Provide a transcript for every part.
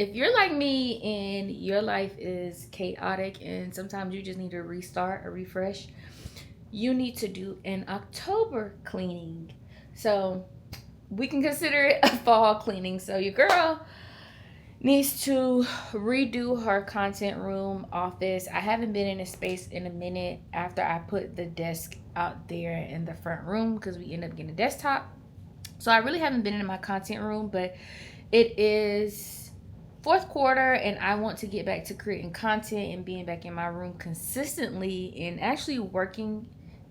if you're like me and your life is chaotic and sometimes you just need to restart or refresh, you need to do an October cleaning. So we can consider it a fall cleaning. So your girl needs to redo her content room office. I haven't been in a space in a minute after I put the desk out there in the front room because we ended up getting a desktop. So I really haven't been in my content room, but it is fourth quarter and I want to get back to creating content and being back in my room consistently and actually working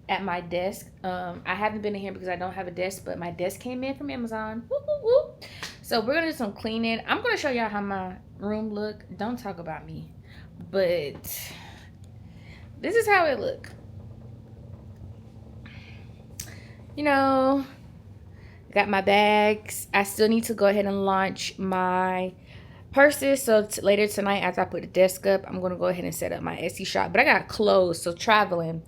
at my desk. I haven't been in here because I don't have a desk, but my desk came in from Amazon. Whoop, whoop, whoop. So we're gonna do some cleaning. I'm gonna show y'all how my room look. Don't talk about me, but this is how it look. You know, got my bags. I still need to go ahead and launch my purses. So later tonight, after I put the desk up, I'm gonna go ahead and set up my Etsy shop. But I got clothes, so traveling.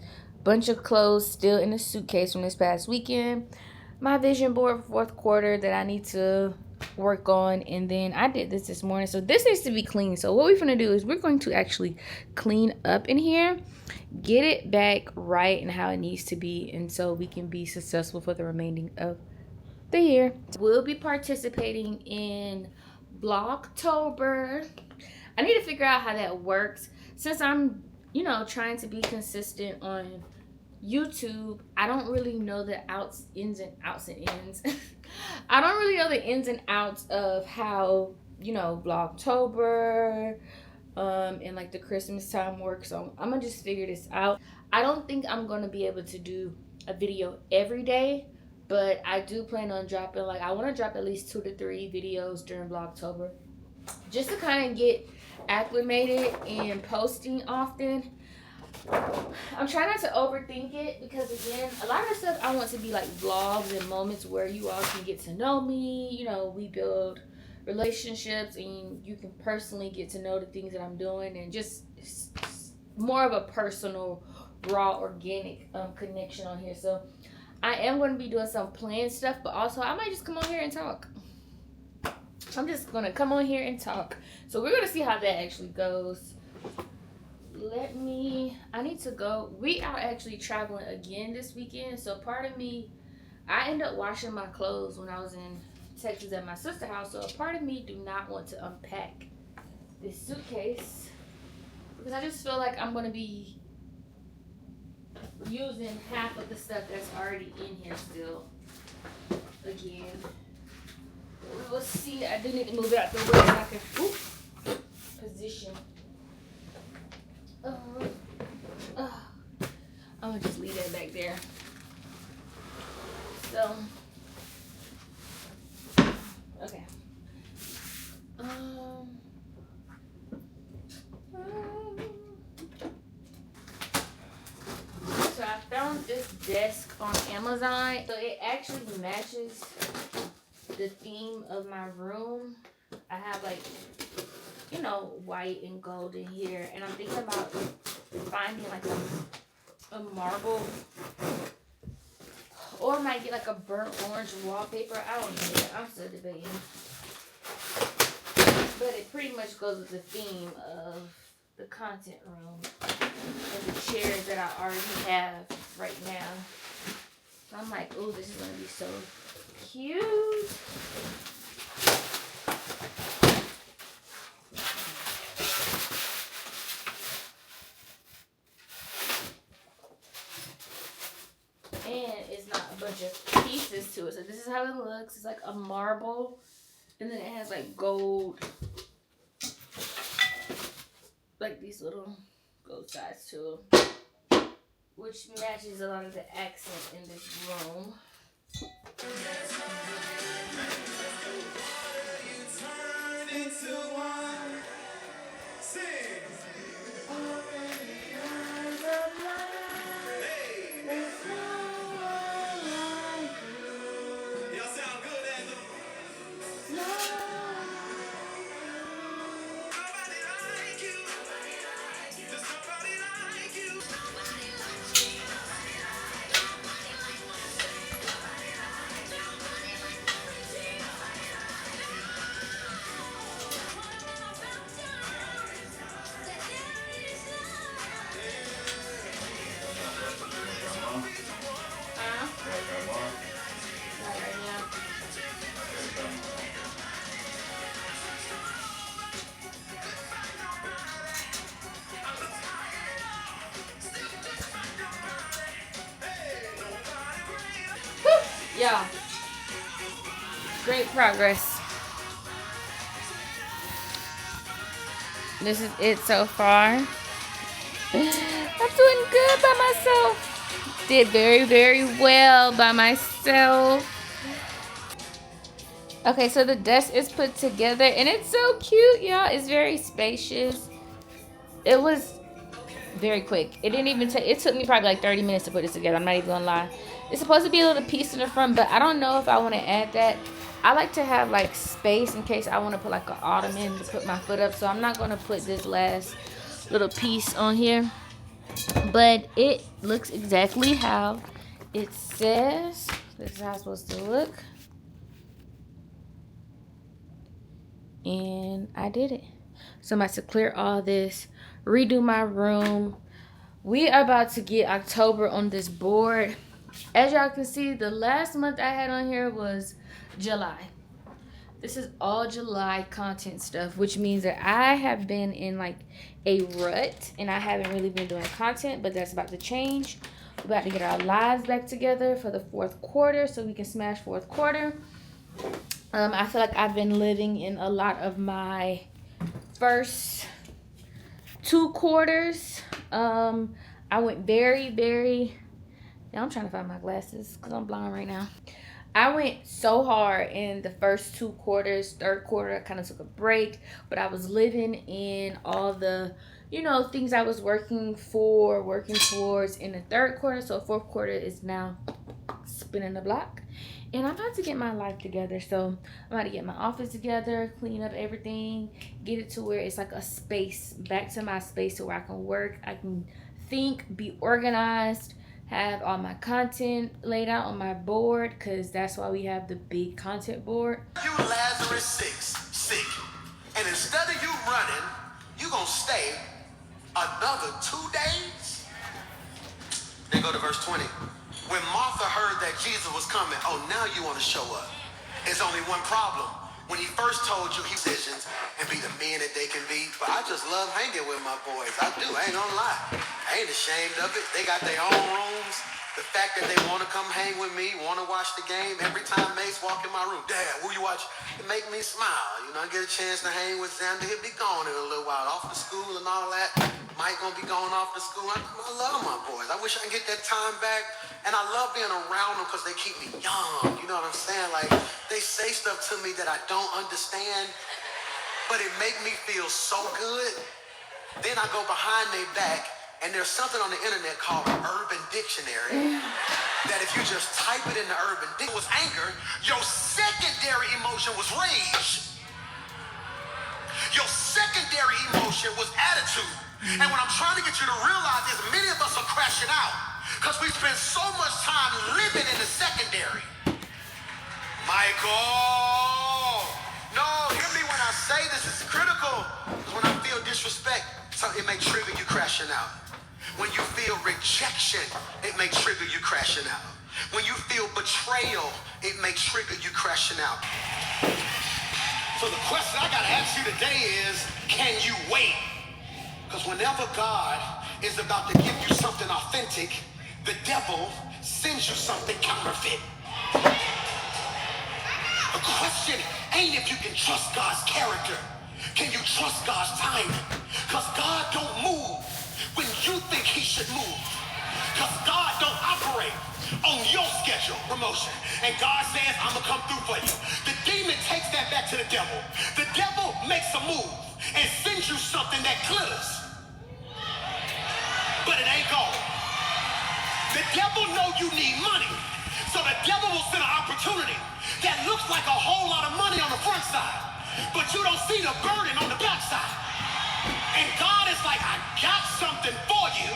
Bunch of clothes still in the suitcase from this past weekend. My vision board for fourth quarter that I need to work on, and then I did this morning, so this needs to be clean. So what we're gonna do is we're going to actually clean up in here, get it back right and how it needs to be, and so we can be successful for the remaining of the year. We'll be participating in Vlogtober. I need to figure out how that works since I'm, you know, trying to be consistent on YouTube. I don't really know the ins and outs. I don't really know the ins and outs of how, you know, Vlogtober and like the Christmas time works. So I'm gonna just figure this out. I don't think I'm gonna be able to do a video every day, but I do plan on dropping, like, I want to drop at least 2 to 3 videos during Vlogtober just to kind of get acclimated and posting often. I'm trying not to overthink it because, again, a lot of the stuff I want to be like vlogs and moments where you all can get to know me. You know, we build relationships and you can personally get to know the things that I'm doing, and just more of a personal, raw, organic connection on here. So I am going to be doing some planned stuff, but also I might just come on here and talk. I'm just going to come on here and talk. So we're going to see how that actually goes. I need to go. We are actually traveling again this weekend. So part of me, I end up washing my clothes when I was in Texas at my sister's house. So a part of me do not want to unpack this suitcase because I just feel like I'm going to be using half of the stuff that's already in here still again. We will see. I do need to move it out the way so I can position. I'm gonna just leave that back there. So, okay. So I found this desk on Amazon. So it actually matches the theme of my room. I have, like, you know, white and gold in here, and I'm thinking about finding like a marble, or I might get like a burnt orange wallpaper. I don't know. I'm still debating, but it pretty much goes with the theme of the content room and the chairs that I already have right now. So I'm like, oh, this is gonna be so cute. And it's not a bunch of pieces to it. So this is how it looks. It's like a marble, and then it has like gold, like these little gold sides to it, which matches a lot of the accent in this room. Yeah, great progress. This is it so far. I'm doing good by myself. Did very, very well by myself. Okay, so the desk is put together and it's so cute, y'all. It's very spacious. It was very quick. It didn't even take, it took me probably like 30 minutes to put this together. I'm not even gonna lie. It's supposed to be a little piece in the front, but I don't know if I want to add that. I like to have like space in case I want to put like an ottoman to put my foot up. So I'm not gonna put this last little piece on here. But it looks exactly how it says. This is how it's supposed to look. And I did it. So I'm about to clear all this, redo my room. We are about to get October on this board. As y'all can see, the last month I had on here was July. This is all July content stuff, which means that I have been in like a rut and I haven't really been doing content, but that's about to change. We're about to get our lives back together for the fourth quarter so we can smash fourth quarter. I feel like I've been living in a lot of my first 2 quarters. I went very, I'm trying to find my glasses because I'm blind right now. I went so hard in the first 2 quarters. Third quarter, I kind of took a break, but I was living in all the, you know, things I was working towards in the third quarter. So fourth quarter is now spinning the block. And I'm about to get my life together. So I'm about to get my office together, clean up everything, get it to where it's like a space, back to my space to where I can work, I can think, be organized, have all my content laid out on my board, because that's why we have the big content board. You Lazarus sick. And instead of you running, you gonna stay another 2 days? Then go to verse 20. When Martha heard that Jesus was coming, oh, now you want to show up. It's only one problem. When he first told you he decisions and be the men that they can be, but I just love hanging with my boys. I do. I ain't gonna lie. I ain't ashamed of it. They got their own rooms. The fact that they want to come hang with me, want to watch the game. Every time Mace walk in my room, Dad, who you watch? It make me smile. You know, I get a chance to hang with Xander. He'll be gone in a little while, off to school and all that. Mike gonna be going off to school. I love my boys. I wish I could get that time back. And I love being around them because they keep me young. You know what I'm saying? Like, they say stuff to me that I don't understand, but it make me feel so good. Then I go behind their back, and there's something on the internet called an Urban Dictionary that if you just type it in the Urban Dictionary, was anger. Your secondary emotion was rage. Your secondary emotion was attitude. And what I'm trying to get you to realize is many of us are crashing out because we spend so much time living in the secondary. Michael, no, hear me when I say this is critical. Because when I feel disrespect, it may trigger you crashing out. When you feel rejection, it may trigger you crashing out. When you feel betrayal, it may trigger you crashing out. So the question I gotta ask you today is, can you wait? Because whenever God is about to give you something authentic, the devil sends you something counterfeit. The question ain't if you can trust God's character. Can you trust God's timing? Because God don't move when you think he should move. Because God don't operate on your schedule, promotion. And God says, I'm gonna come through for you. The demon takes that back to the devil. The devil makes a move and sends you something that glitters, but it ain't gold. The devil know you need money, so the devil will send an opportunity that looks like a whole lot of money on the front side, but you don't see the burden on the back side. And God is like, I got something for you,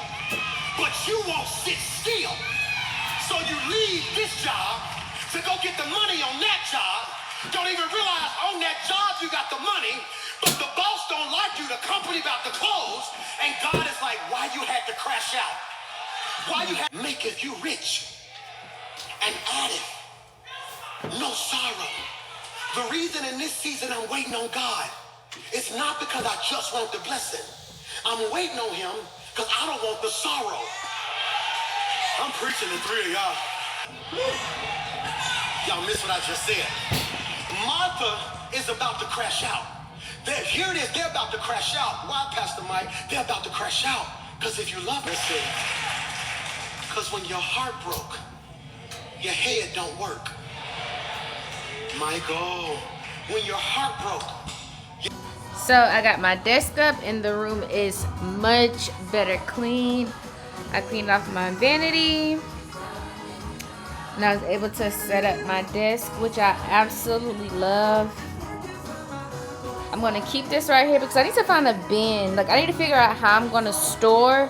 but you won't sit still. So you leave this job to go get the money on that job. Don't even realize on that job you got the money, but the boss don't like you, the company about to close, and God is like, why you had to crash out? Why you had maketh you rich and addeth no sorrow. The reason in this season I'm waiting on God, it's not because I just want the blessing. I'm waiting on him because I don't want the sorrow. I'm preaching to 3 of y'all. Y'all missed what I just said. Martha is about to crash out. Here it is. They're about to crash out. Why, Pastor Mike? They're about to crash out. Because if you love her, because when your heart broke, your head don't work. Michael, when your heart broke. So I got my desk up and the room is much better clean. I cleaned off my vanity and I was able to set up my desk, which I absolutely love. I'm gonna keep this right here because I need to find a bin. Like, I need to figure out how I'm gonna store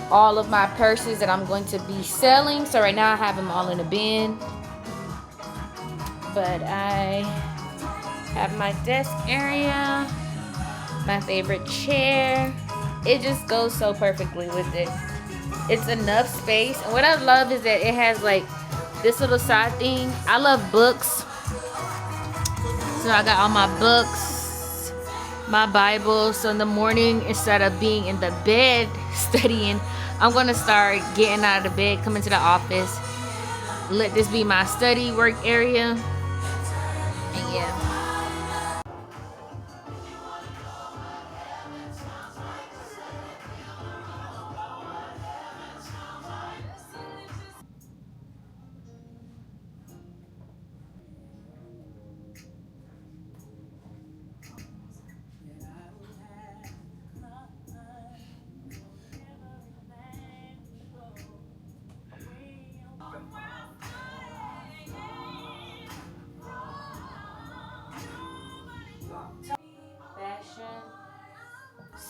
all of my purses that I'm going to be selling. So right now I have them all in a bin, but I have my desk area, my favorite chair. It just goes so perfectly with it. It's enough space, and what I love is that it has like this little side thing. I love books, so I got all my books, my Bible. So in the morning, instead of being in the bed studying, I'm gonna start getting out of the bed, coming to the office, let this be my study work area, and yeah.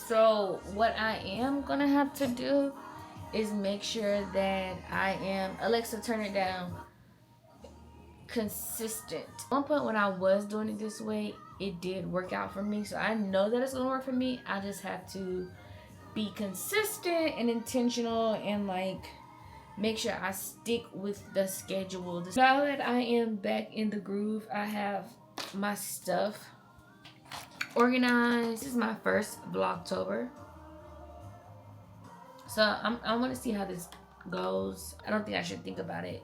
So what I am gonna have to do is make sure that I am, Alexa, turn it down, consistent. At one point when I was doing it this way, it did work out for me. So I know that it's gonna work for me. I just have to be consistent and intentional and like make sure I stick with the schedule. Now that I am back in the groove, I have my stuff organized. This is my first Vlogtober. So I want to see how this goes. I don't think I should think about it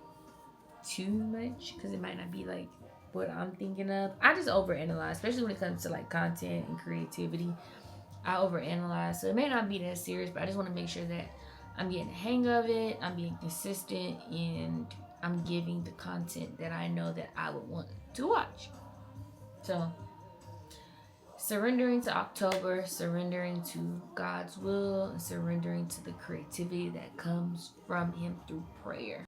too much because it might not be like what I'm thinking of. I just overanalyze, especially when it comes to like content and creativity. I overanalyze, so it may not be that serious, but I just want to make sure that I'm getting the hang of it, I'm being consistent, and I'm giving the content that I know that I would want to watch. So surrendering to October, surrendering to God's will, and surrendering to the creativity that comes from Him through prayer.